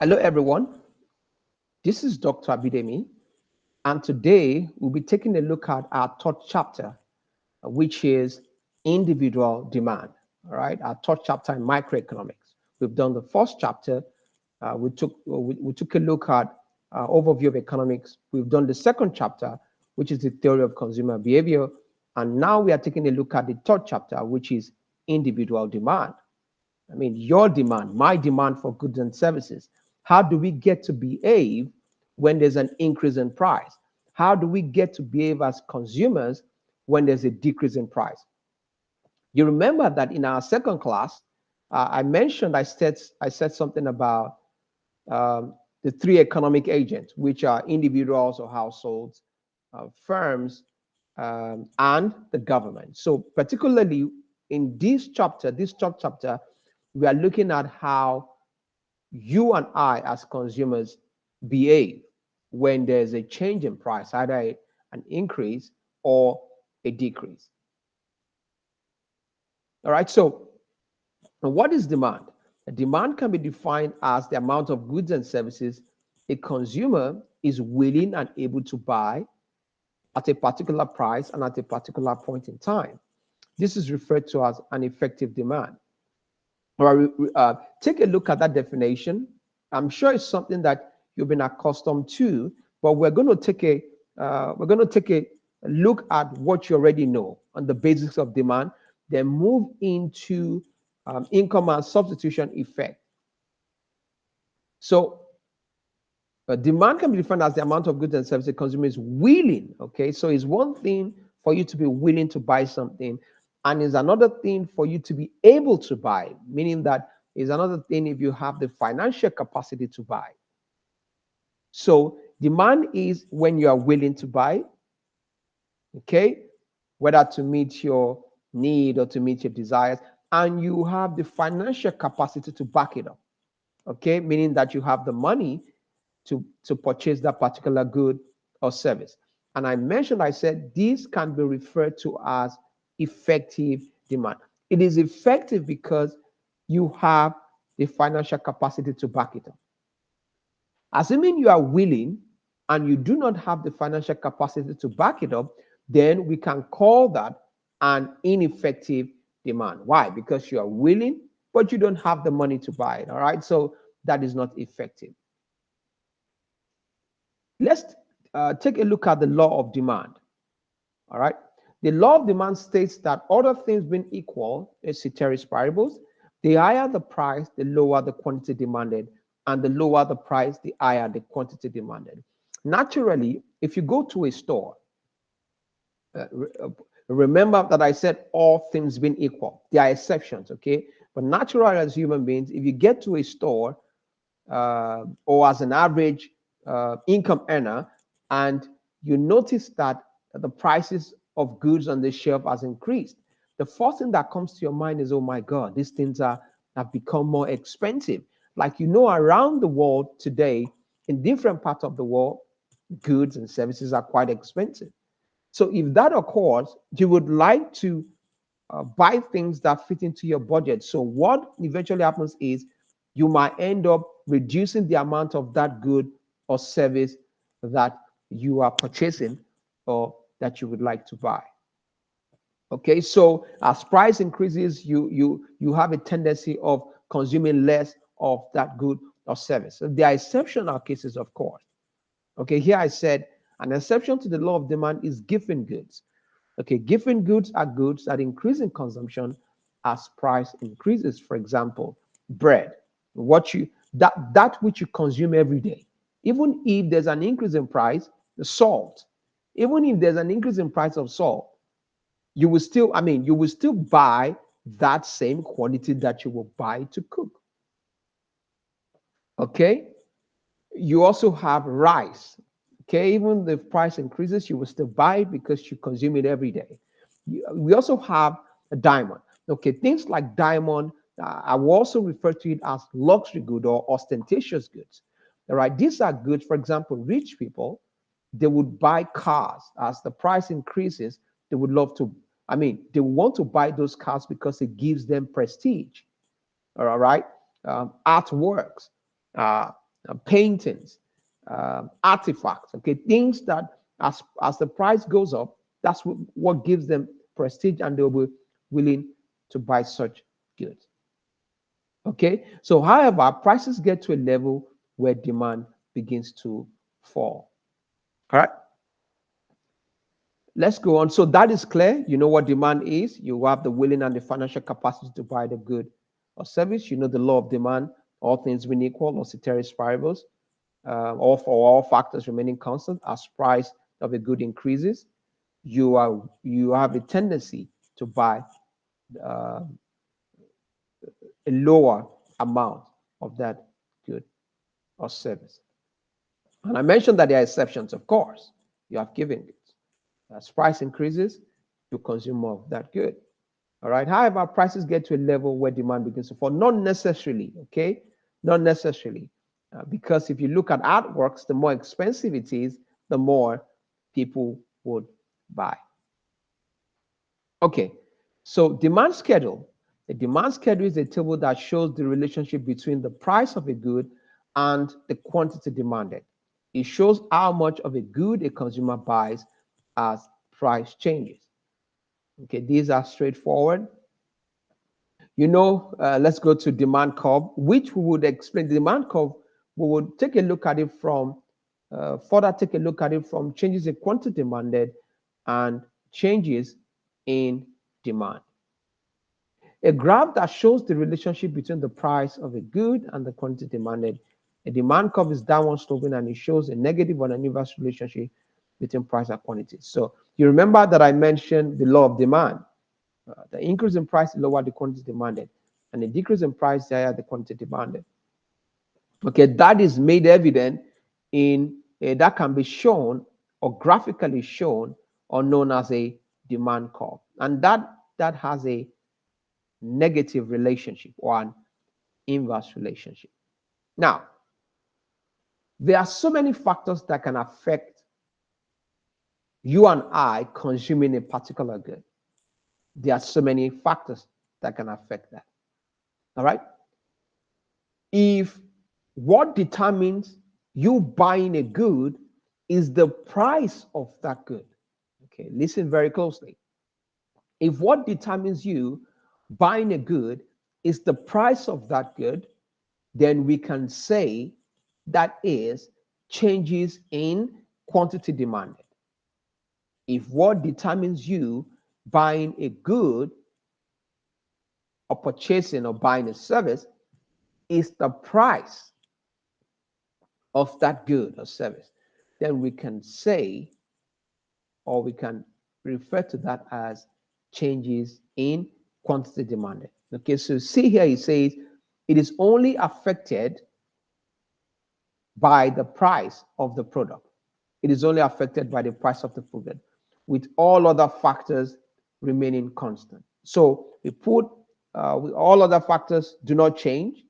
Hello, everyone. This is Dr. Abidemi, and today we'll be taking a look at our third chapter, which is individual demand. All right, our third chapter in microeconomics. We've done the first chapter. We took a look at overview of economics. We've done the second chapter, which is the theory of consumer behavior, and now we are taking a look at the third chapter, which is individual demand. I mean, your demand, my demand for goods and services. How do we get to behave when there's an increase in price? How do we get to behave as consumers when there's a decrease in price? You remember that in our second class, I said something about the three economic agents, which are individuals or households, firms, and the government. So particularly in this third chapter, we are looking at how you and I as consumers behave when there's a change in price, either an increase or a decrease. All right, so what is demand? Demand can be defined as the amount of goods and services a consumer is willing and able to buy at a particular price and at a particular point in time. This is referred to as an effective demand. Take a look at that definition. I'm sure it's something that you've been accustomed to, but we're going to take a look at what you already know on the basics of demand, then move into income and substitution effect. So demand can be defined as the amount of goods and services a consumer is willing. Okay, so it's one thing for you to be willing to buy something, and it's another thing for you to be able to buy, meaning that is another thing if you have the financial capacity to buy. So demand is when you are willing to buy, okay, whether to meet your need or to meet your desires, and you have the financial capacity to back it up, okay, meaning that you have the money to purchase that particular good or service. And I said this can be referred to as effective demand. It is effective because you have the financial capacity to back it up. Assuming you are willing and you do not have the financial capacity to back it up, then we can call that an ineffective demand. Why? Because you are willing, but you don't have the money to buy it. All right. So that is not effective. Let's take a look at the law of demand. All right. The law of demand states that other things being equal, ceteris paribus, the higher the price, the lower the quantity demanded, and the lower the price, the higher the quantity demanded. Naturally, if you go to a store, uh, remember that I said all things being equal. There are exceptions, okay? But naturally, as human beings, if you get to a store or as an average income earner, and you notice that the prices of goods on the shelf has increased, the first thing that comes to your mind is, oh my God, these things have become more expensive. Like, around the world today, in different parts of the world, goods and services are quite expensive. So if that occurs, you would like to buy things that fit into your budget. So what eventually happens is you might end up reducing the amount of that good or service that you are purchasing or that you would like to buy. Okay, so as price increases, you have a tendency of consuming less of that good or service. So there are exceptional cases, of course. Okay, here I said an exception to the law of demand is given goods. Okay, given goods are goods that increase in consumption as price increases. For example, bread, that which you consume every day. Even if there's an increase in price, the salt, even if there's an increase in price of salt, you will still buy that same quantity that you will buy to cook. Okay, you also have rice. Okay, even the price increases, you will still buy it because you consume it every day. We also have a diamond. Okay, things like diamond, I will also refer to it as luxury good or ostentatious goods. All right, these are goods. For example, rich people, they would buy cars as the price increases. They would love to. They want to buy those cars because it gives them prestige. All right, artworks. paintings, artifacts, okay, things that as the price goes up, that's what gives them prestige, and they'll be willing to buy such goods. Okay, so however, prices get to a level where demand begins to fall. All right, let's go on. So that is clear. You know what demand is. You have the willing and the financial capacity to buy the good or service. You know the law of demand, all things being equal, or ceteris paribus, or for all factors remaining constant, as price of a good increases, you have a tendency to buy uh, a lower amount of that good or service. And I mentioned that there are exceptions, of course. You have given it. As price increases, you consume more of that good. All right. However, prices get to a level where demand begins to fall. Not necessarily, okay? Not necessarily. Because if you look at artworks, the more expensive it is, the more people would buy. Okay. So demand schedule. The demand schedule is a table that shows the relationship between the price of a good and the quantity demanded. It shows how much of a good a consumer buys as price changes. Okay, these are straightforward. You know, let's go to demand curve, which we would explain. The demand curve, we would take a look at it from, further take a look at it from changes in quantity demanded and changes in demand. A graph that shows the relationship between the price of a good and the quantity demanded. A demand curve is downward sloping, and it shows a negative or an inverse relationship between price and quantity. So you remember that I mentioned the law of demand. The increase in price, the lower the quantity demanded, and the decrease in price, the higher the quantity demanded. Okay, that is made evident in that can be shown or graphically shown or known as a demand curve, and that has a negative relationship or an inverse relationship. Now, there are so many factors that can affect you and I consuming a particular good. There are so many factors that can affect that. All right. If what determines you buying a good is the price of that good, okay, listen very closely. If what determines you buying a good is the price of that good, then we can say that is changes in quantity demanded. If what determines you buying a good or purchasing or buying a service is the price of that good or service, then we can say, or we can refer to that as changes in quantity demanded. Okay, so see here, it says it is only affected by the price of the product. It is only affected by the price of the product, with all other factors remaining constant. So we put with all other factors do not change.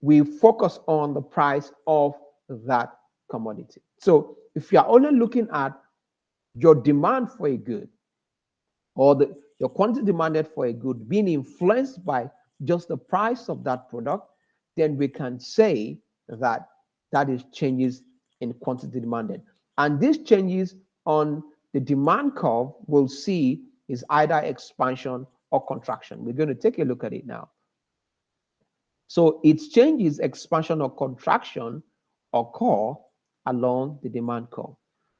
We focus on the price of that commodity. So if you are only looking at your demand for a good or your quantity demanded for a good being influenced by just the price of that product, then we can say that that is changes in quantity demanded. And these changes on the demand curve we'll see is either expansion or contraction. We're going to take a look at it now. So its changes, expansion or contraction, occur along the demand curve.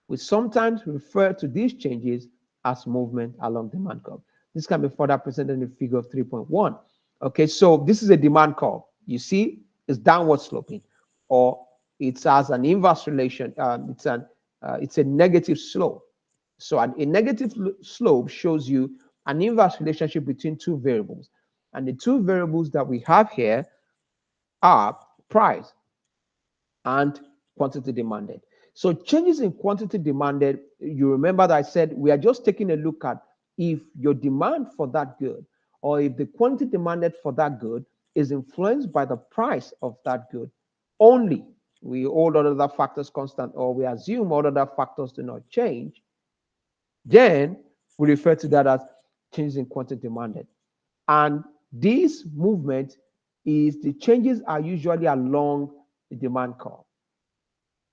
We sometimes refer to these changes as movement along demand curve. This can be further presented in the figure of 3.1. Okay, so this is a demand curve. You see, it's downward sloping, or it has an inverse relation. It's a negative slope. So a negative slope shows you an inverse relationship between two variables, and the two variables that we have here are price and quantity demanded. So changes in quantity demanded, you remember that I said we are just taking a look at if your demand for that good or if the quantity demanded for that good is influenced by the price of that good only. We hold all other factors constant, or we assume all other factors do not change, then we refer to that as changes in quantity demanded. And this movement is the changes are usually along the demand curve.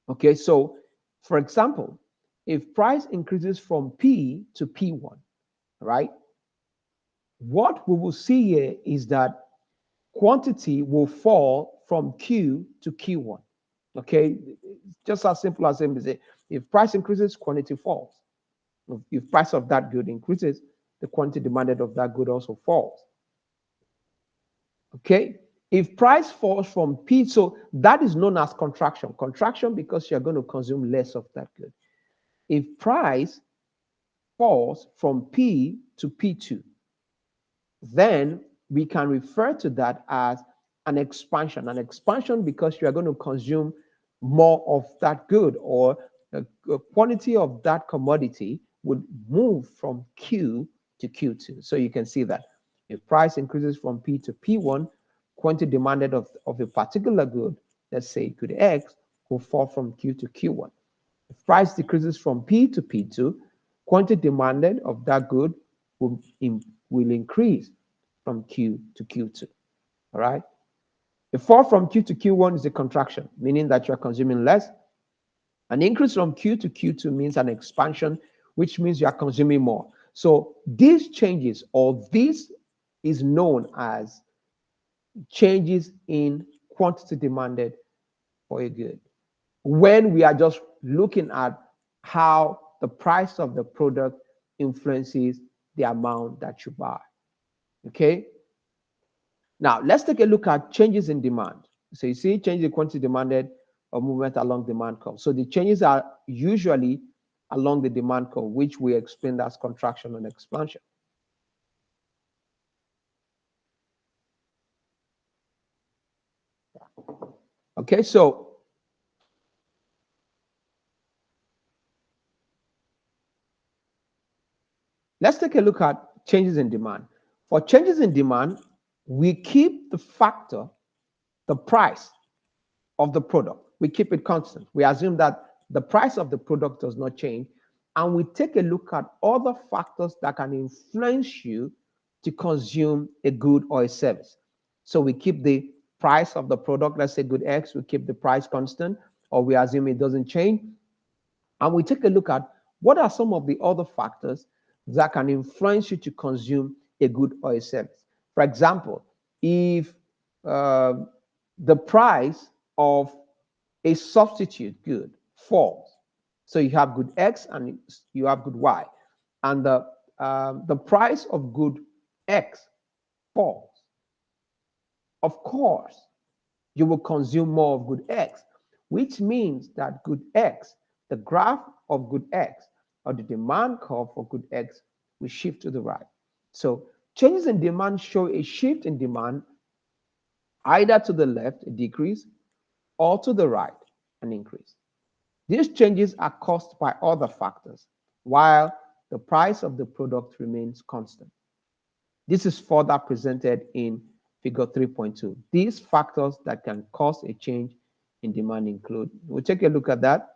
Okay, so for example, if price increases from P to P1, right, what we will see here is that quantity will fall from Q to Q1. Okay, just as simple as say, if price increases, quantity falls. If price of that good increases, the quantity demanded of that good also falls. Okay, if price falls from P, so that is known as contraction. Contraction because you're going to consume less of that good. If price falls from P to P2, then we can refer to that as an expansion. An expansion because you are going to consume more of that good, or a quantity of that commodity would move from Q to Q2. So you can see that if price increases from P to P1, quantity demanded of a particular good, let's say good X, will fall from Q to Q1. If price decreases from P to P2, quantity demanded of that good will increase from Q to Q2. All right. A fall from Q to Q1 is a contraction, meaning that you're consuming less. An increase from Q to Q2 means an expansion, which means you are consuming more. So these changes, or this is known as changes in quantity demanded for a good, when we are just looking at how the price of the product influences the amount that you buy. Okay. Now, let's take a look at changes in demand. So you see changes in quantity demanded or movement along demand curve. So the changes are usually along the demand curve, which we explained as contraction and expansion. Okay, so let's take a look at changes in demand. For changes in demand, we keep the factor, the price of the product. We keep it constant. We assume that the price of the product does not change. And we take a look at other factors that can influence you to consume a good or a service. So we keep the price of the product, let's say good X, we keep the price constant, or we assume it doesn't change. And we take a look at what are some of the other factors that can influence you to consume a good or a service. For example, if the price of a substitute good falls, so you have good X and you have good Y, and the price of good X falls, of course, you will consume more of good X, which means that good X, the graph of good X, or the demand curve for good X, will shift to the right. So changes in demand show a shift in demand, either to the left, a decrease, or to the right, an increase. These changes are caused by other factors, while the price of the product remains constant. This is further presented in figure 3.2. These factors that can cause a change in demand include, we'll take a look at that.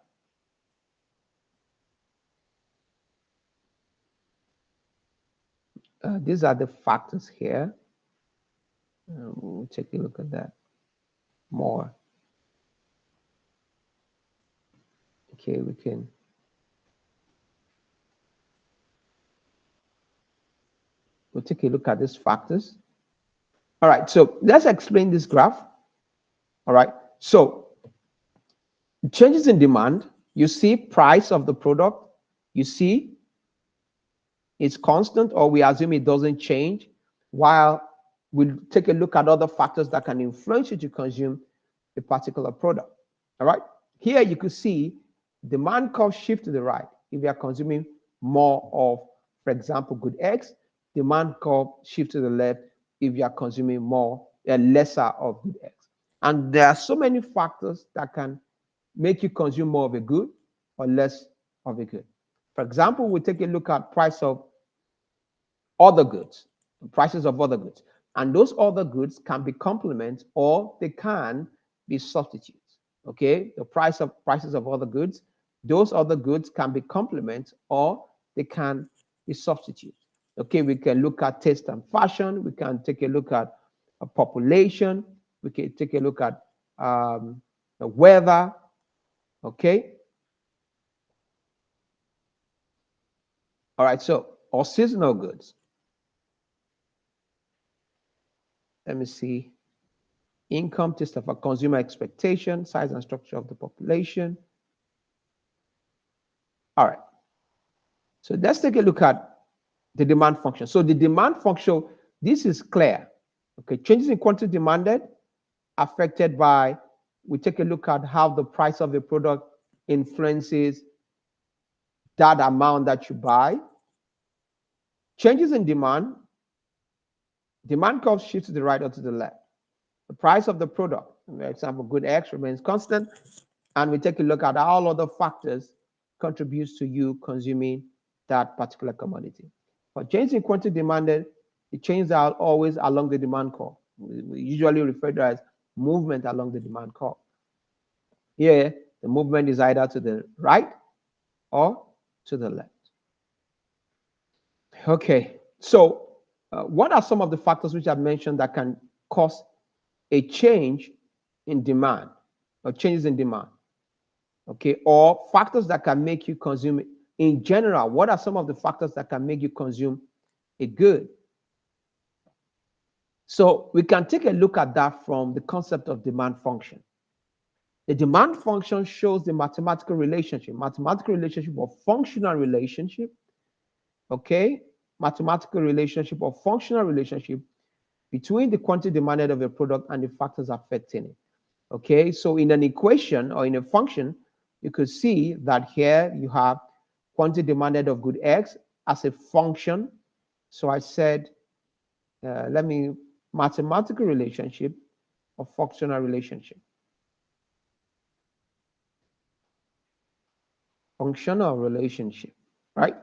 These are the factors here. We'll take a look at that more. Okay, we'll take a look at these factors. All right, so let's explain this graph. All right, so changes in demand, you see price of the product, you see it's constant, or we assume it doesn't change, while we'll take a look at other factors that can influence you to consume a particular product. All right, here you could see demand curve shift to the right. If you are consuming more of, for example, good X, demand curve shift to the left if you are consuming more, lesser of good X. And there are so many factors that can make you consume more of a good or less of a good. For example, we take a look at price of other goods, prices of other goods. And those other goods can be complements or they can be substitutes. Okay, the prices of other goods, those other goods can be complements or they can be substitutes. Okay, we can look at taste and fashion. We can take a look at a population. We can take a look at the weather, okay? All right, so, or seasonal goods. Let me see. Income, taste of a consumer expectation, size and structure of the population. All right. So let's take a look at the demand function. So the demand function, this is clear. Okay, changes in quantity demanded affected by, we take a look at how the price of the product influences that amount that you buy. Changes in demand, demand curve shifts to the right or to the left. The price of the product, for example, good X remains constant, and we take a look at all other factors contributes to you consuming that particular commodity. But change in quantity demanded, it changes out always along the demand curve. We usually refer to it as movement along the demand curve. Here, the movement is either to the right or to the left. Okay, so what are some of the factors which I've mentioned that can cause a change in demand or changes in demand? Okay, or factors that can make you consume it. In general, what are some of the factors that can make you consume a good? So we can take a look at that from the concept of demand function. The demand function shows the mathematical relationship or functional relationship, okay? Mathematical relationship or functional relationship between the quantity demanded of a product and the factors affecting it, okay? So in an equation or in a function, you could see that here you have quantity demanded of good X as a function. So I said, mathematical relationship or functional relationship. Functional relationship, right?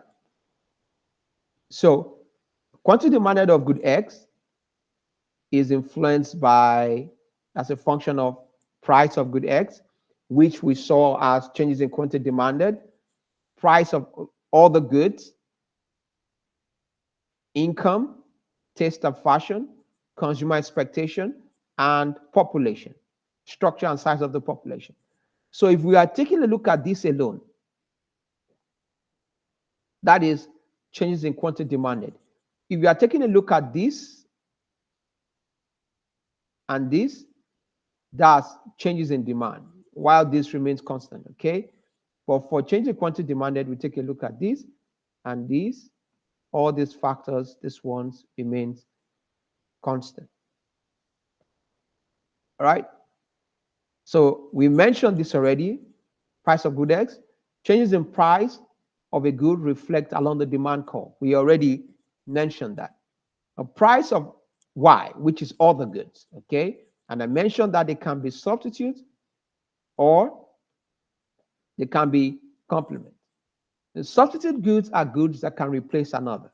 So quantity demanded of good X is influenced by, as a function of price of good X, which we saw as changes in quantity demanded, price of all the goods, income, taste of fashion, consumer expectation, and population, structure and size of the population. So if we are taking a look at this alone, that is changes in quantity demanded. If we are taking a look at this and this, that's changes in demand, while this remains constant, okay? But for change in quantity demanded, we take a look at this and this, all these factors, this ones remains constant. All right? So we mentioned this already, price of good X. Changes in price of a good reflect along the demand curve. We already mentioned that. A price of Y, which is all the goods, okay? And I mentioned that they can be substitutes or they can be complements. The substitute goods are goods that can replace another,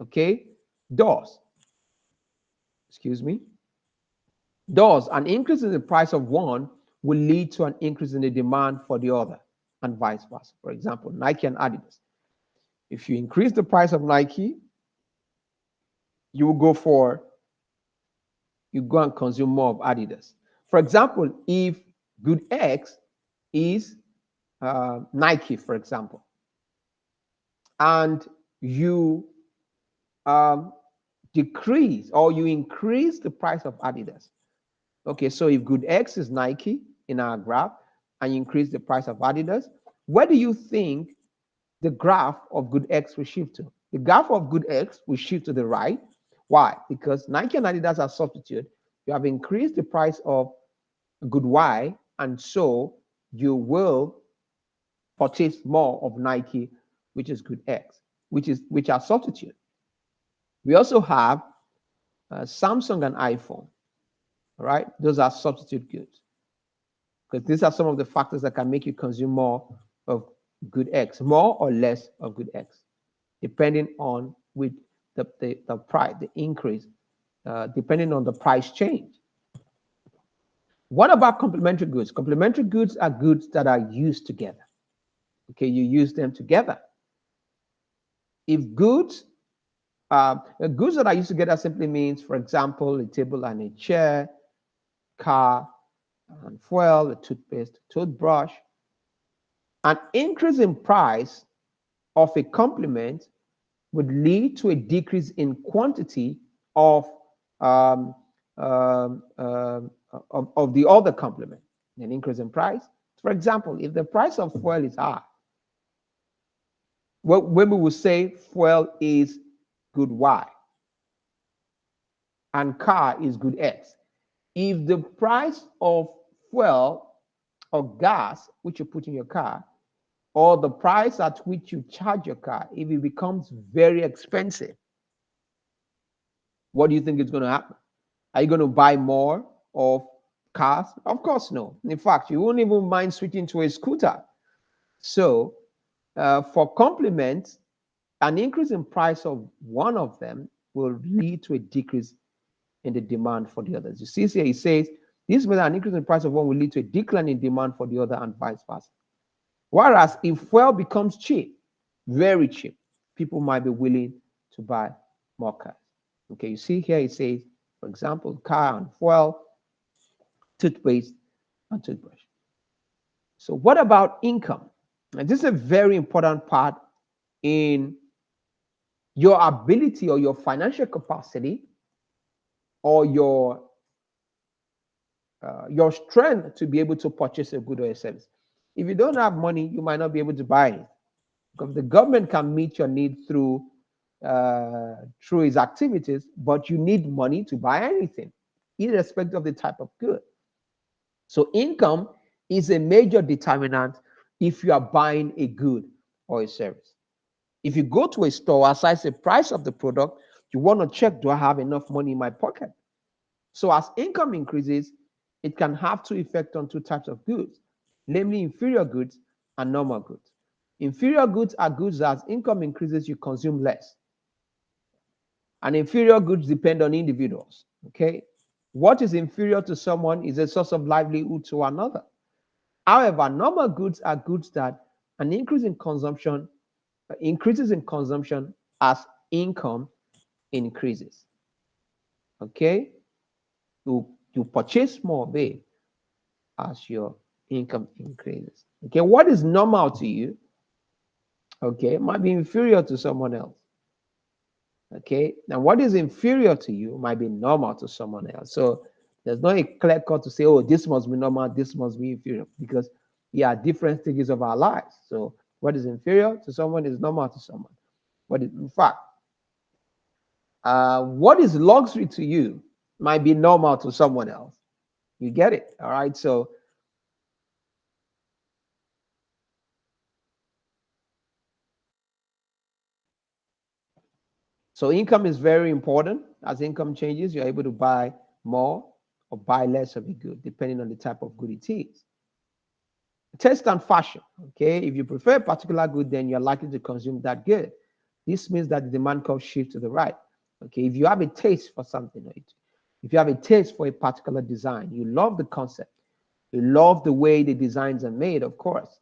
okay? Doors, an increase in the price of one will lead to an increase in the demand for the other, and vice versa. For example, Nike and Adidas. If you increase the price of Nike, you will go and consume more of Adidas. For example, if good X is Nike, for example, and you decrease or you increase the price of Adidas. Okay, so if good X is Nike in our graph and you increase the price of Adidas, where do you think the graph of good X will shift to? The graph of good X will shift to the right. Why? Because Nike and Adidas are substitute. You have increased the price of good Y, and so you will purchase more of Nike, which is good X, which are substitute. We also have Samsung and iPhone. All right, those are substitute goods because these are some of the factors that can make you consume more of good X, more or less of good X, depending on with the price, the increase, depending on the price change. What about complementary goods? Complementary goods are goods that are used together. Okay, you use them together. If goods goods that are used together simply means, for example, a table and a chair, car, and fuel, a toothpaste, toothbrush. An increase in price of a complement would lead to a decrease in quantity of um, of the other complement. An increase in price. For example, if the price of fuel is high, well, when we will say fuel is good Y and car is good X. If the price of fuel or gas, which you put in your car, or the price at which you charge your car, if it becomes very expensive, what do you think is going to happen? Are you going to buy more of cars? Of course, no. In fact, you won't even mind switching to a scooter. So, for complements, an increase in price of one of them will lead to a decrease in the demand for the others. You see here, it says this means an increase in price of one will lead to a decline in demand for the other and vice versa. Whereas if fuel becomes cheap, very cheap, people might be willing to buy more cars. Okay, you see here it says, for example, car and fuel, toothpaste and toothbrush. So what about income? And this is a very important part in your ability or your financial capacity or your strength to be able to purchase a good or a service. If you don't have money, you might not be able to buy it because the government can meet your need through its activities, but you need money to buy anything, irrespective of the type of good. So income is a major determinant if you are buying a good or a service. If you go to a store, aside the price of the product, you want to check, do I have enough money in my pocket? So as income increases, it can have two effects on two types of goods, namely inferior goods and normal goods. Inferior goods are goods that as income increases, you consume less. And inferior goods depend on individuals, okay? What is inferior to someone is a source of livelihood to another. However, normal goods are goods that an increases in consumption as income increases, okay? You purchase more of it as your income increases. Okay, what is normal to you, okay, might be inferior to someone else. Okay, now what is inferior to you might be normal to someone else. So there's not a clear cut to say, oh, this must be normal, this must be inferior, because we are different stages of our lives. So what is inferior to someone is normal to someone. But in fact, what is luxury to you might be normal to someone else. You get it? All right. So income is very important. As income changes, you're able to buy more or buy less of a good, depending on the type of good it is. Taste and fashion. Okay, if you prefer a particular good, then you're likely to consume that good. This means that the demand curve shifts to the right. Okay, if you have a taste for something, if you have a taste for a particular design, you love the concept, you love the way the designs are made, of course,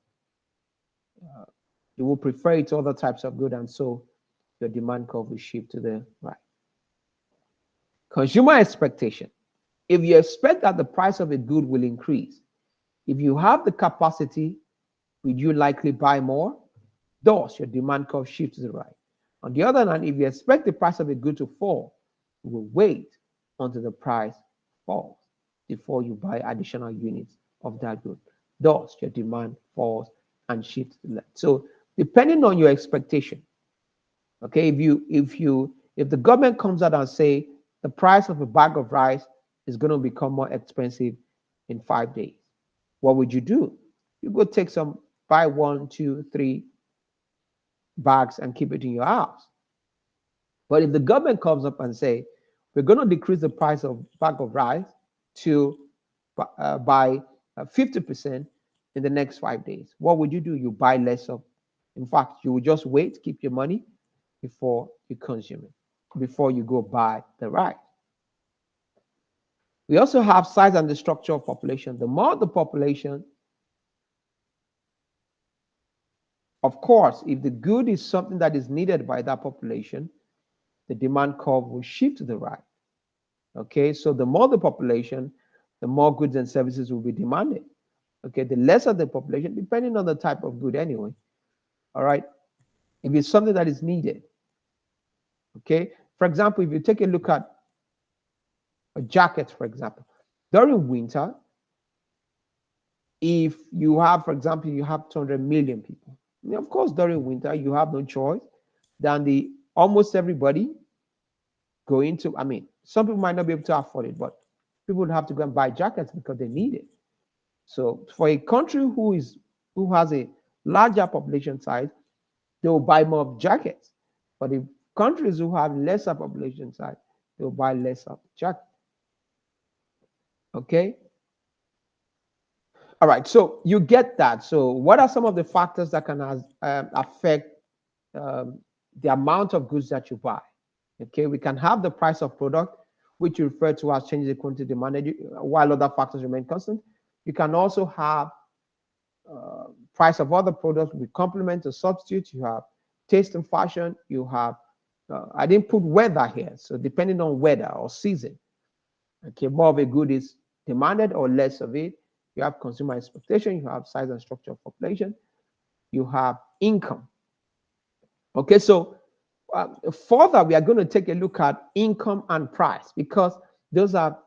you will prefer it to other types of good, and so your demand curve will shift to the right. Consumer expectation. If you expect that the price of a good will increase, if you have the capacity, will you likely buy more? Thus, your demand curve shifts to the right. On the other hand, if you expect the price of a good to fall, you will wait until the price falls before you buy additional units of that good. Thus, your demand falls and shifts to the left. So, depending on your expectation, okay, if the government comes out and say the price of a bag of rice is going to become more expensive in 5 days, what would you do? You go take some, buy 1, 2, 3 bags and keep it in your house. But if the government comes up and say we're going to decrease the price of bag of rice to by 50% in the next 5 days, what would you do? You buy less of. In fact, you would just wait, keep your money before you consume it, before you go buy the rice. We also have size and the structure of population. The more the population, of course, if the good is something that is needed by that population, the demand curve will shift to the right. Okay, so the more the population, the more goods and services will be demanded. Okay, the lesser the population, depending on the type of good anyway. All right, if it's something that is needed. Okay, for example, if you take a look at a jacket, for example, during winter, if you have, for example, you have 200 million people, I mean, of course, during winter, you have no choice than the almost everybody going to, I mean, some people might not be able to afford it, but people would have to go and buy jackets because they need it. So for a country who has a larger population size, they will buy more jackets. But the countries who have lesser population size, they will buy less of jackets. Okay. All right. So you get that. So what are some of the factors that can affect um, the amount of goods that you buy? Okay. We can have the price of product, which you refer to as changes in quantity demanded, while other factors remain constant. You can also have price of other products with complement or substitute. You have taste and fashion. You have, I didn't put weather here. So depending on weather or season, okay, more of a good is demanded or less of it. You have consumer expectation. You have size and structure of population. You have income. Okay, so further, we are going to take a look at income and price because those are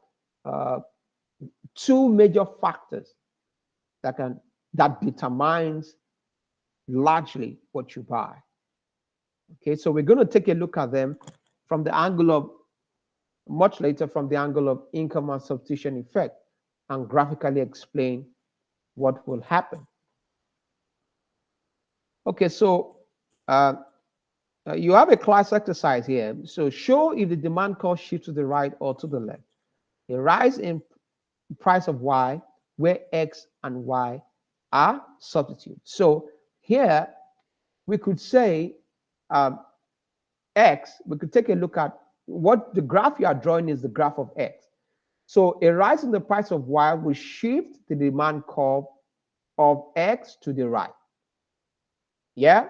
two major factors that determines largely what you buy. Okay, so we're going to take a look at them from the angle of, much later, from the angle of income and substitution effect, and graphically explain what will happen. Okay, so you have a class exercise here. So show if the demand curve shifts to the right or to the left. A rise in price of Y where X and Y are substitutes. So here we could say X, we could take a look at what the graph you are drawing is the graph of X. So a rise in the price of Y will shift the demand curve of X to the right. Yeah,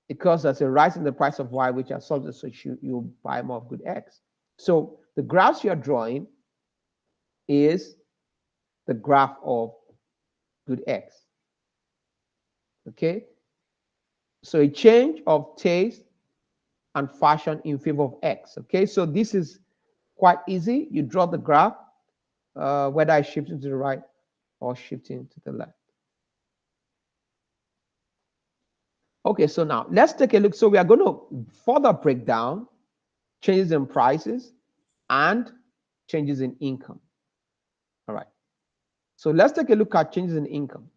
because there's a rise in the price of Y, which are substitutes, so you buy more of good X. So the graphs you're drawing is the graph of good X. Okay, so a change of taste and fashion in favor of X. Okay, so this is quite easy. You draw the graph, whether it's shifting to the right or shifting to the left. Okay, so now let's take a look. So we are going to further break down changes in prices and changes in income. All right. So let's take a look at changes in income.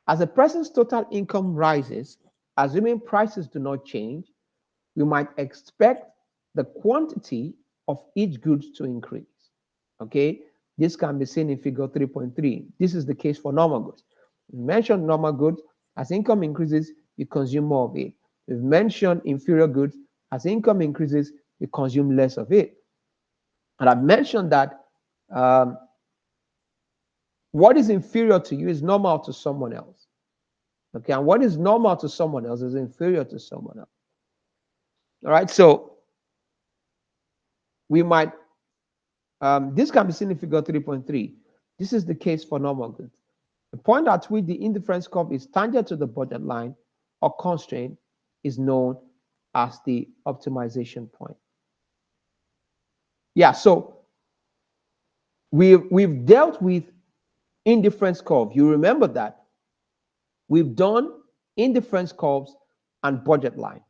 As a person's total income rises, assuming prices do not change, we might expect the quantity of each good to increase. Okay, this can be seen in figure 3.3. This is the case for normal goods. We mentioned normal goods. As income increases, you consume more of it. We've mentioned inferior goods. As income increases, you consume less of it. And I've mentioned that what is inferior to you is normal to someone else. Okay, and what is normal to someone else is inferior to someone else. All right, so we might, this can be seen in figure 3.3. This is the case for normal goods. The point at which the indifference curve is tangent to the budget line or constraint is known as the optimization point. Yeah, so we've dealt with indifference curve. You remember that. We've done indifference curves and budget line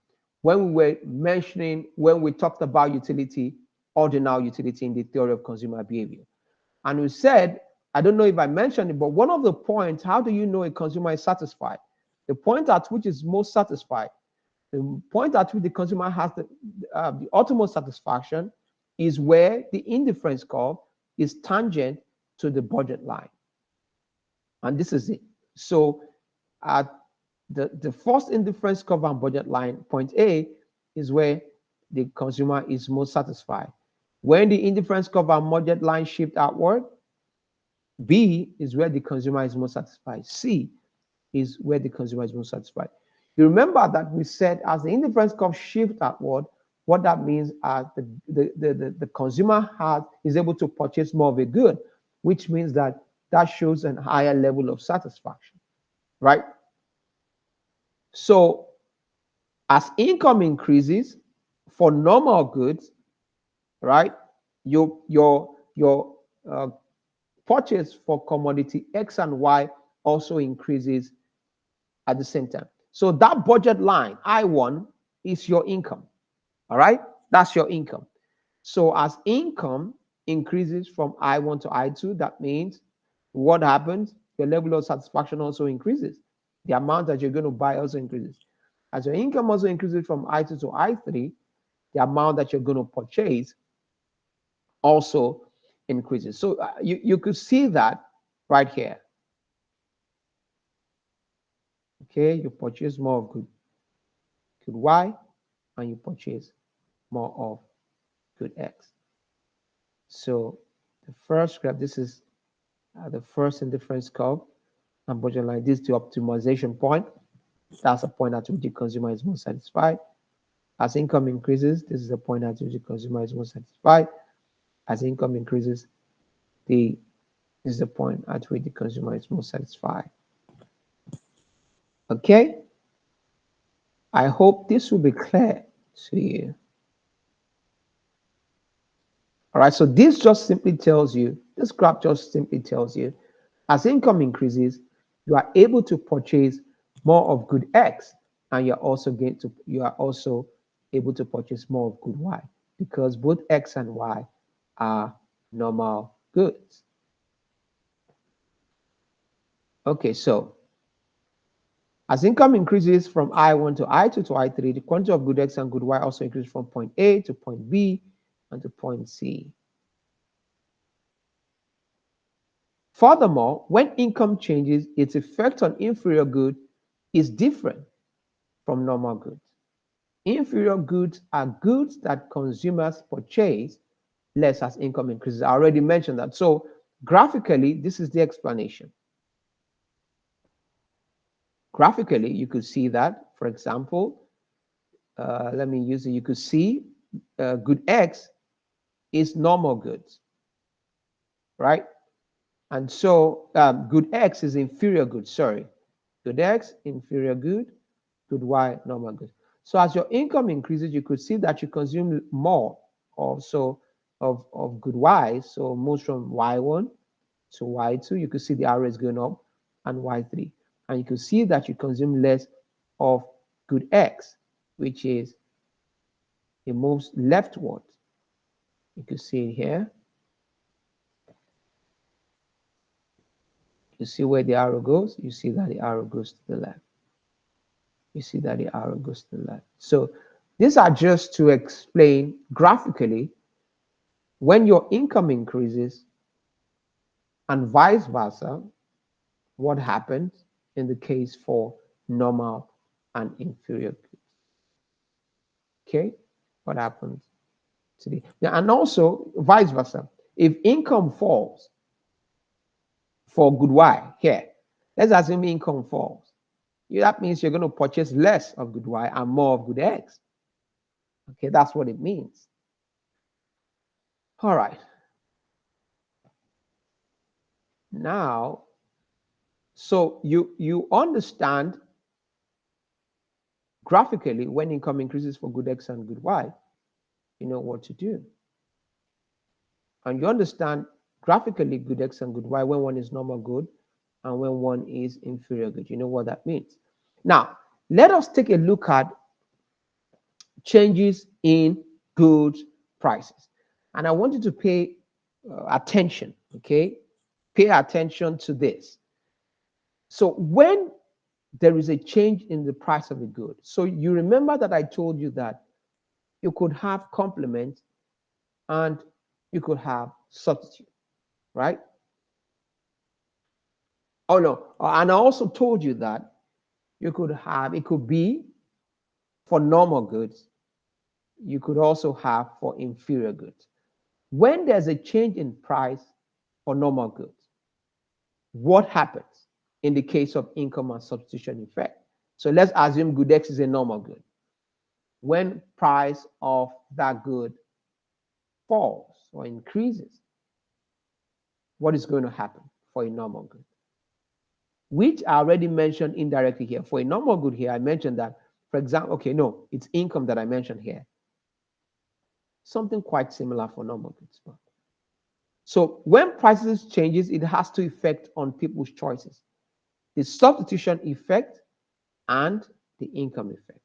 when we talked about utility, ordinal utility in the theory of consumer behavior. And we said, I don't know if I mentioned it, but one of the points, how do you know a consumer is satisfied? The point at which is most satisfied, the point at which the consumer has the ultimate satisfaction is where the indifference curve is tangent to the budget line. And this is it. So at the first indifference curve and budget line, point A, is where the consumer is most satisfied. When the indifference curve and budget line shift outward, B is where the consumer is most satisfied. C is where the consumer is most satisfied. You remember that we said as the indifference curve shifts outward, what that means is the consumer is able to purchase more of a good. which means that shows a higher level of satisfaction, right? So as income increases for normal goods, right, your purchase for commodity X and Y also increases at the same time. So that budget line, I1, is your income. All right, that's your income. So as income increases from I1 to I2, that means what happens? Your level of satisfaction also increases. The amount that you're going to buy also increases. As your income also increases from I2 to I3, the amount that you're going to purchase also increases. So you could see that right here. Okay, you purchase more of good Y, and you purchase more of good X. So the first graph, this is the first indifference curve, and budget line. This is the optimization point. That's a point at which the consumer is most satisfied. As income increases, this is the point at which the consumer is most satisfied. As income increases, this is the point at which the consumer is most satisfied. Okay? I hope this will be clear to you. All right, so this just simply tells you, this graph just simply tells you, as income increases, you are able to purchase more of good X, and you are also able to purchase more of good Y, because both X and Y are normal goods. Okay, so as income increases from I1 to I2 to I3, the quantity of good X and good Y also increases from point A to point B and to point C. Furthermore, when income changes, its effect on inferior goods is different from normal goods. Inferior goods are goods that consumers purchase less as income increases. I already mentioned that. So graphically, this is the explanation. Graphically, you could see that, for example, let me use it. You could see good X is normal goods, right? And so good X is inferior good, sorry. Good X, inferior good, good Y, normal good. So as your income increases, you could see that you consume more also of good Y. So moves from Y1 to Y2. You could see the arrow is going up, and Y3. And you could see that you consume less of good X, which is, it moves leftward. You can see it here. You see where the arrow goes? You see that the arrow goes to the left. You see that the arrow goes to the left. So these are just to explain graphically when your income increases and vice versa, what happens in the case for normal and inferior goods. Okay, what happens today? Yeah, and also vice versa. If income falls for good Y here, let's assume income falls. That means you're going to purchase less of good Y and more of good X. Okay, that's what it means. All right. Now, so you understand graphically when income increases for good X and good Y, you know what to do. And you understand graphically good X and good Y when one is normal good and when one is inferior good. You know what that means. Now, let us take a look at changes in goods prices. And I want you to pay attention, okay? Pay attention to this. So when there is a change in the price of a good, so you remember that I told you that you could have complement and you could have substitute, right? Oh no, and I also told you that you could have, it could be for normal goods, you could also have for inferior goods. When there's a change in price for normal goods, what happens in the case of income and substitution effect? So let's assume good X is a normal good. When price of that good falls or increases, what is going to happen for a normal good, which I already mentioned indirectly here. For a normal good here, I mentioned that, for example, okay, no, it's income that I mentioned here. Something quite similar for normal goods. So when prices changes, it has two effects on people's choices: the substitution effect and the income effect.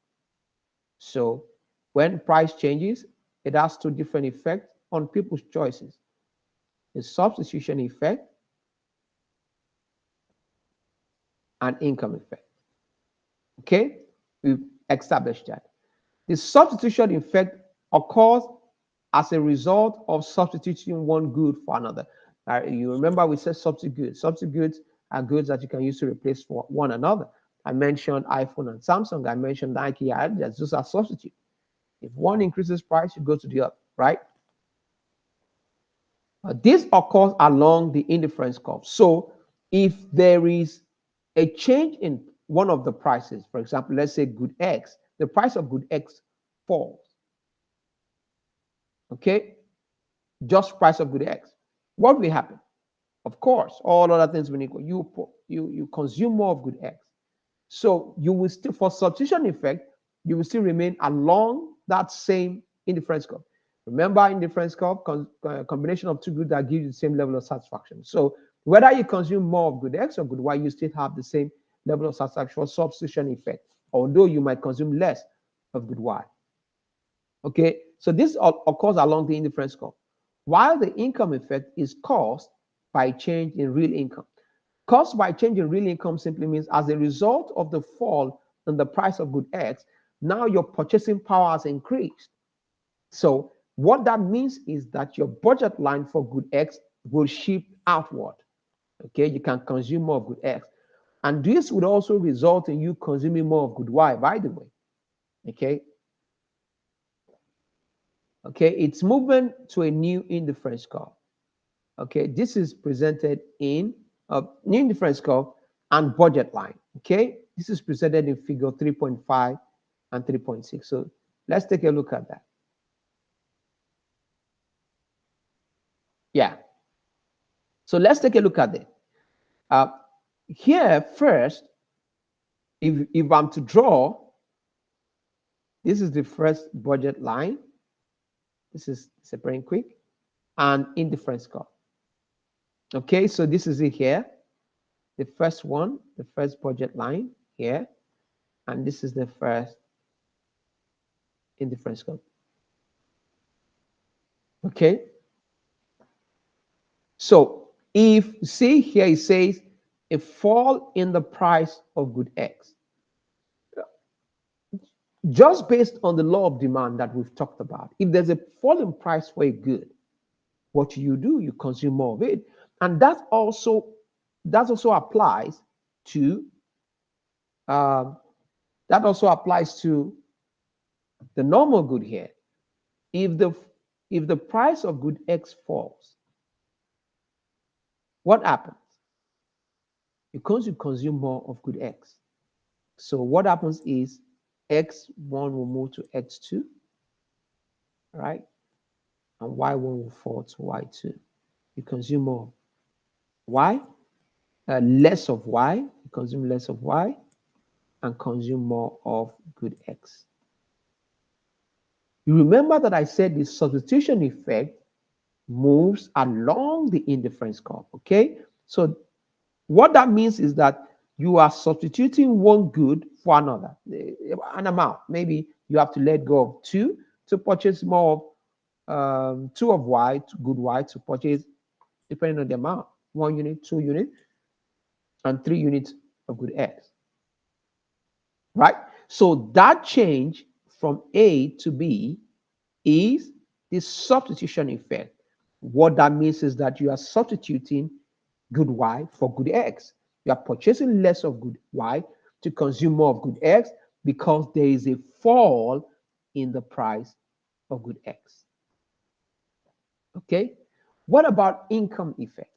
So when price changes, it has two different effects on people's choices: the substitution effect and income effect. Okay, we've established that. The substitution effect occurs as a result of substituting one good for another. You remember we said substitute goods. Substitute goods are goods that you can use to replace for one another. I mentioned iPhone and Samsung. I mentioned Nike, Adidas. Those are substitute. If one increases price, you go to the other, right? This occurs along the indifference curve. So if there is a change in one of the prices, for example, let's say good X, the price of good X falls. Okay, just price of good X. What will happen? Of course, all other things being equal, you consume more of good X. So you will still, for substitution effect, you will still remain along that same indifference curve. Remember, indifference curve, combination of two goods that gives you the same level of satisfaction. So whether you consume more of good X or good Y, you still have the same level of satisfaction for substitution effect, although you might consume less of good Y. Okay, so this occurs along the indifference curve, while the income effect is caused by change in real income. Caused by change in real income simply means as a result of the fall in the price of good X, now your purchasing power has increased. So what that means is that your budget line for good X will shift outward. Okay, you can consume more of good X. And this would also result in you consuming more of good Y, by the way. Okay. Okay, it's movement to a new indifference curve. Okay, this is presented in a new indifference curve and budget line. Okay, this is presented in figure 3.5 and 3.6. So let's take a look at that. Yeah. So let's take a look at it. Here first, if I'm to draw, this is the first budget line. This is separating quick and indifference curve. Okay, so this is it here. The first one, the first budget line here, and this is the first indifference curve. Okay. So if see here it says a fall in the price of good X, just based on the law of demand that we've talked about, if there's a fall in price for a good, what do? You consume more of it, and that also applies to the normal good here. If the price of good X falls, what happens? Because you consume more of good X. So what happens is X1 will move to X2, right? And Y1 will fall to Y2. You consume more Y, less of Y, you consume less of Y, and consume more of good X. You remember that I said the substitution effect moves along the indifference curve, okay? So what that means is that you are substituting one good for another, an amount. Maybe you have to let go of 2 to purchase more of 2 of Y, good Y to purchase, depending on the amount, 1 unit, 2 units, and 3 units of good X, right? So that change from A to B is the substitution effect. What that means is that you are substituting good Y for good X. You are purchasing less of good Y to consume more of good X because there is a fall in the price of good X. Okay? What about income effect?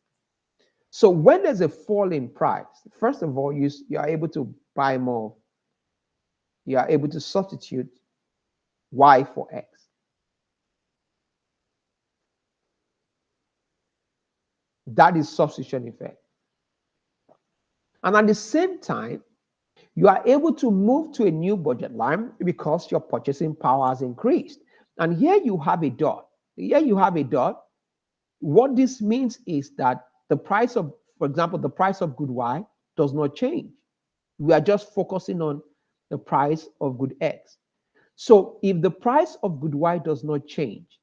So when there's a fall in price, first of all, you are able to buy more. You are able to substitute Y for X. That is substitution effect. And at the same time, you are able to move to a new budget line because your purchasing power has increased. And here you have a dot. Here you have a dot. What this means is that the price of, for example, the price of good Y does not change. We are just focusing on the price of good X. So if the price of good Y does not change,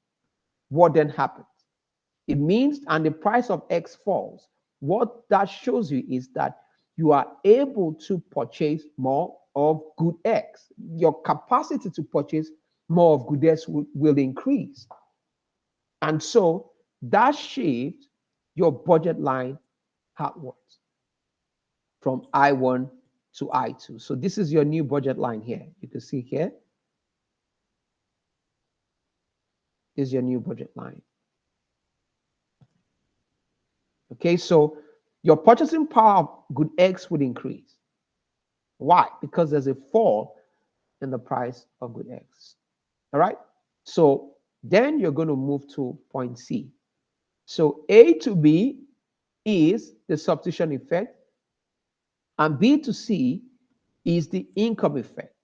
what then happens? It means, and the price of X falls. What that shows you is that you are able to purchase more of good X. Your capacity to purchase more of good X will increase. And so that shifts your budget line outwards from I1 to I2. So this is your new budget line here. You can see here. This is your new budget line. Okay, so your purchasing power of good X would increase. Why? Because there's a fall in the price of good X. All right, so then you're going to move to point C. So A to B is the substitution effect, and B to C is the income effect.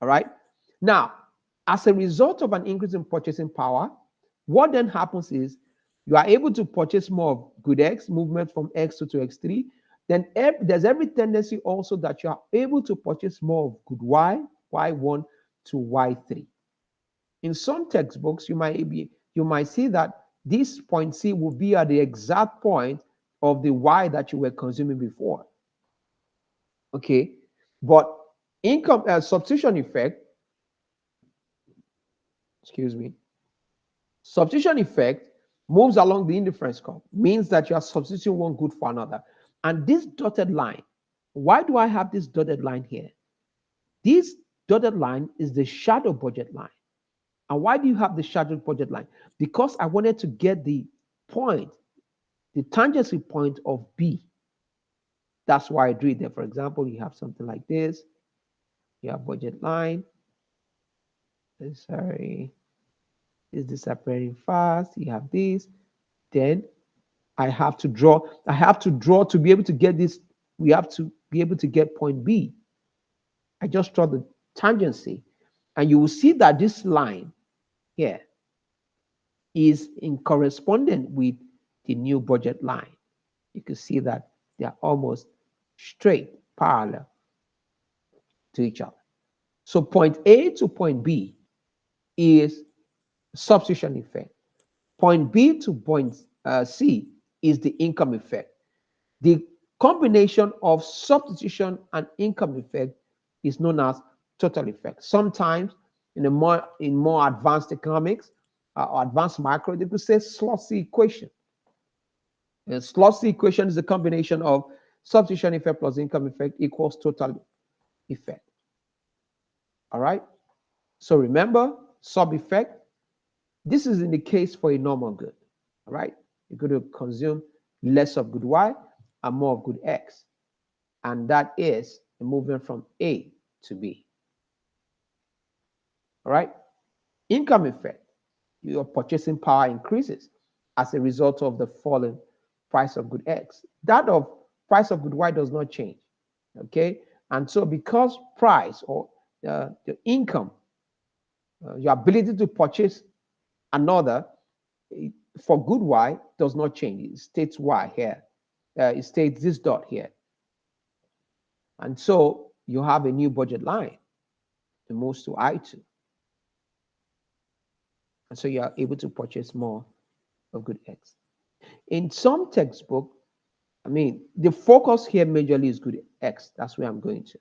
All right, now as a result of an increase in purchasing power, what then happens is you are able to purchase more of good X, movement from X2 to X3. Then there's every tendency also that you are able to purchase more of good Y, Y1 to Y3. In some textbooks, you might see that this point C will be at the exact point of the Y that you were consuming before. Okay, but income substitution effect, excuse me, substitution effect moves along the indifference curve, means that you are substituting one good for another. And this dotted line, why do I have this dotted line here? This dotted line is the shadow budget line. And why do you have the shadow budget line? Because I wanted to get the point, the tangency point of B. That's why I drew it there. For example, you have something like this. You have budget line. Sorry, is disappearing fast. You have this. Then I have to draw to be able to get this. We have to be able to get point B. I just draw the tangency, and you will see that this line here is in correspondent with the new budget line. You can see that they are almost straight, parallel to each other. So point A to point B is substitution effect. Point B to point C is the income effect. The combination of substitution and income effect is known as total effect. Sometimes in more advanced economics or advanced macro, they could say Slossy equation. The Slossy equation is a combination of substitution effect plus income effect equals total effect. All right. So remember, sub effect. This is in the case for a normal good. All right. You're going to consume less of good Y and more of good X. And that is the movement from A to B. All right. Income effect. Your purchasing power increases as a result of the falling price of good X. That of price of good Y does not change. Okay. And so because price or the income, your ability to purchase another for good Y does not change. It states Y here. It states this dot here. And so you have a new budget line. It moves to I2. And so you are able to purchase more of good X. In some textbook, I mean, the focus here majorly is good X. That's where I'm going to.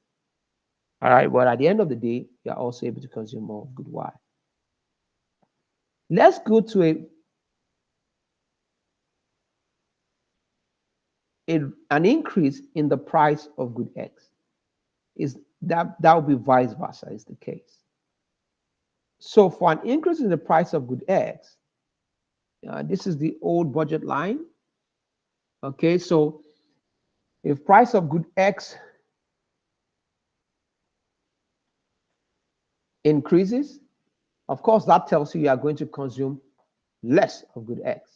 All right, but at the end of the day, you're also able to consume more of good Y. Let's go to an increase in the price of good X. Is that will be vice versa is the case. So for an increase in the price of good X, this is the old budget line. Okay, so if price of good X increases, of course, that tells you are going to consume less of good X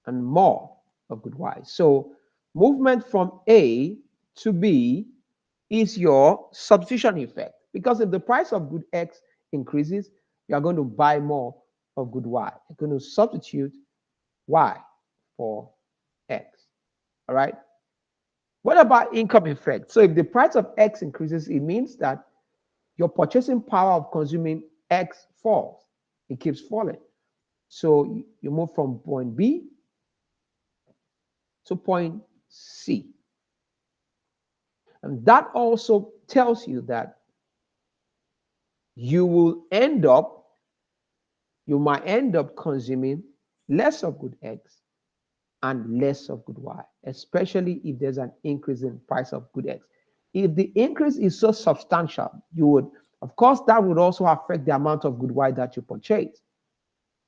and more of good Y. So movement from A to B is your substitution effect. Because if the price of good X increases, you are going to buy more of good Y. You're going to substitute Y for X. All right. What about income effect? So if the price of X increases, it means that your purchasing power of consuming X falls. It keeps falling. So you move from point B to point C. And that also tells you that you might end up consuming less of good X and less of good Y, especially if there's an increase in price of good X. If the increase is so substantial, of course, that would also affect the amount of good Y that you purchase.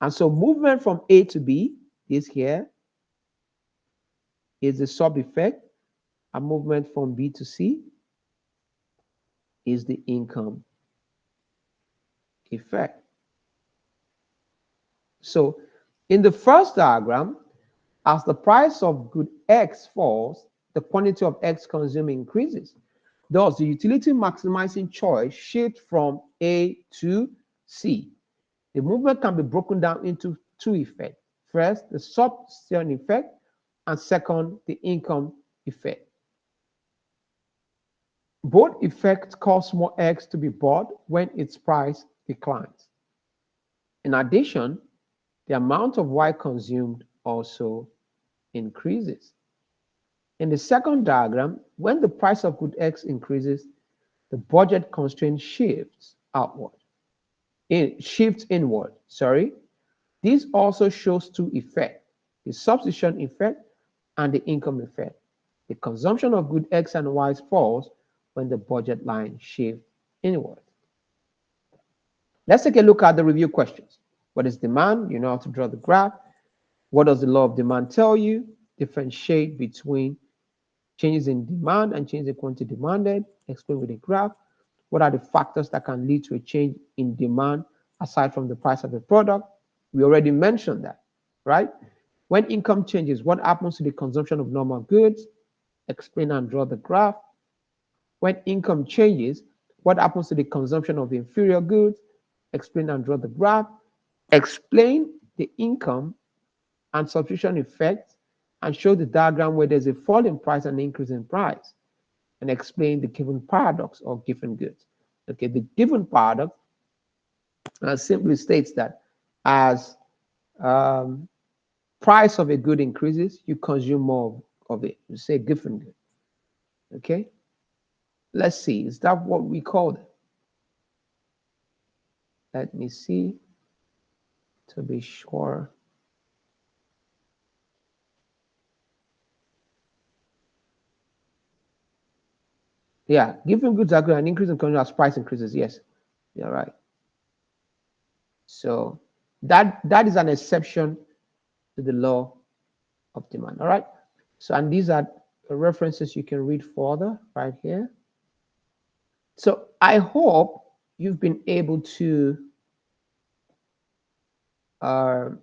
And so movement from A to B, this here, is the sub effect. A movement from B to C is the income effect. So in the first diagram, as the price of good X falls, the quantity of X consumed increases. Thus, the utility maximizing choice shifts from A to C. The movement can be broken down into two effects. First, the substitution effect, and second, the income effect. Both effects cause more X to be bought when its price declines. In addition, the amount of Y consumed also increases. In the second diagram, when the price of good X increases, the budget constraint shifts inward. This also shows two effects, the substitution effect and the income effect. The consumption of good X and Y falls when the budget line shifts inward. Let's take a look at the review questions. What is demand? You know how to draw the graph. What does the law of demand tell you? Differentiate between changes in demand and changes in quantity demanded. Explain with a graph. What are the factors that can lead to a change in demand aside from the price of a product? We already mentioned that, right? When income changes, what happens to the consumption of normal goods? Explain and draw the graph. When income changes, what happens to the consumption of inferior goods? Explain and draw the graph. Explain the income and substitution effects and show the diagram where there's a fall in price and increase in price, and explain the given paradox or given goods. Okay, the given paradox simply states that as price of a good increases, you consume more of it. You say given good. Okay, let's see. Is that what we call it? Let me see to be sure. Yeah, given goods are good, an increase in consumption as price increases. Yes, you're right. So that is an exception to the law of demand. All right. So, and these are references you can read further right here. So I hope you've been able to learn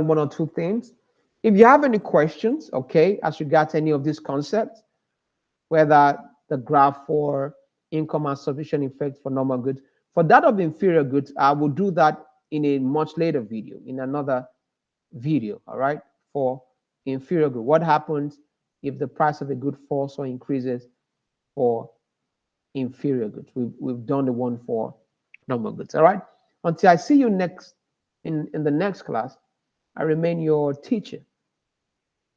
one or two things. If you have any questions, okay, as regards any of these concepts, whether the graph for income and substitution effect for normal goods, for that of inferior goods, I will do that in a much later video, in another video, all right, for inferior good. What happens if the price of a good falls or increases for inferior goods? We've done the one for normal goods, all right? Until I see you next in the next class, I remain your teacher,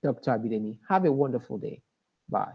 Dr. Abidemi. Have a wonderful day. Bye.